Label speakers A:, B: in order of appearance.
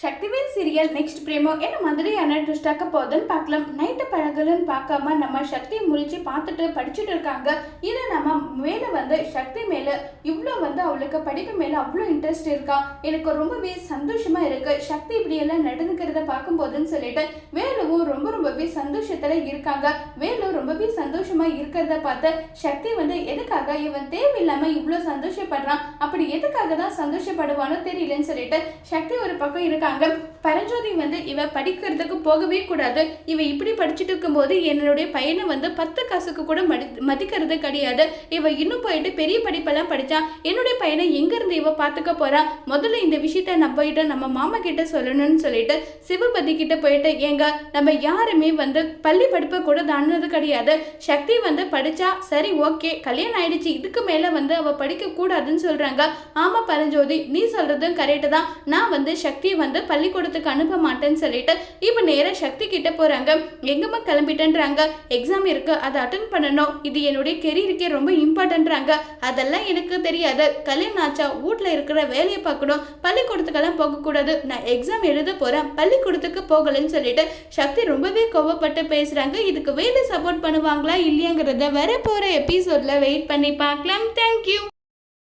A: Sakthivel serial next பிரேமோ என்ன மாதிரியான twist ஆக்க போகுதுன்னு பார்க்கலாம். நைட்டு பழகலன்னு பார்க்காம நம்ம சக்தி முழிச்சு பார்த்துட்டு படிச்சுட்டு இருக்காங்க. இதை நம்ம மேலே சக்தி மேலே இவ்வளோ அவளுக்கு படிப்பு மேலே அவ்வளோ இன்ட்ரெஸ்ட் இருக்கா. எனக்கு ரொம்பவே சந்தோஷமா இருக்கு சக்தி இப்படியெல்லாம் நடந்துக்கிறத பார்க்கும்போதுன்னு சொல்லிட்டு வேலுவும் ரொம்பவே சந்தோஷத்துல இருக்காங்க. வேலு ரொம்பவே சந்தோஷமா இருக்கிறத பார்த்து சக்தி எதுக்காக இவன் தேவையில்லாம இவ்வளோ சந்தோஷப்படுறான், அப்படி எதுக்காக தான் சந்தோஷப்படுவானோ தெரியலன்னு சொல்லிட்டு சக்தி ஒரு பக்கம் இருக்காங்க. பரஞ்சோதி இவ படிக்கிறதுக்கு போகவே கூடாது, இவ இப்படி படிச்சுட்டு இருக்கும்போது என்னுடைய பையனை 10 காசுக்கு கூட மதிக்கிறது கிடையாது, இவ இன்னும் போயிட்டு பெரிய படிப்பெல்லாம் படிச்சா என்னுடைய பையனை எங்க இருந்து இவ பாத்துக்க போறா, முதல்ல இந்த விஷயத்த நான் போயிட்டு நம்ம மாமா கிட்ட சொல்லணும்னு சொல்லிட்டு சிவபதி கிட்ட போயிட்டு ஏங்க நம்ம யாருமே பள்ளி படிப்பை கூட தாண்டது கிடையாது, சக்தி படிச்சா சரி ஓகே கல்யாணம் ஆயிடுச்சு இதுக்கு மேல அவ படிக்க கூடாதுன்னு சொல்றாங்க. ஆமா பரஞ்சோதி நீ சொல்றதும் கரெக்ட் தான், நான் சக்தியை பள்ளிக்கூடத்துக்கு அனுப்ப மாட்டேன்னு சொல்லிட்டு இப்ப நேரம் சக்தி கிட்ட போறாங்க. எங்கம்மா கிளம்பிட்டேன்றாங்க, எக்ஸாம் இருக்கு அதை அட்டன் பண்ணணும், இது என்னுடைய கெரியருக்கே ரொம்ப இம்பார்ட்டன்றாங்க, அதெல்லாம் எனக்கு தெரியாது, கல்யாணம் ஆச்சா வீட்டுல இருக்கிற வேலையை பார்க்கணும், பள்ளிக்கூடத்துக்கெல்லாம் போகக்கூடாது, நான் எக்ஸாம் எழுத போறேன் பள்ளிக்கூடத்துக்கு போகலன்னு சொல்லிட்டு சக்தி ரொம்பவே கோவப்பட்டு பேசுறாங்க. இதுக்கு வேலை சப்போர்ட் பண்ணுவாங்களா இல்லையாங்கிறத வர போற எபிசோட்ல வெயிட் பண்ணி பார்க்கலாம். தேங்க்யூ.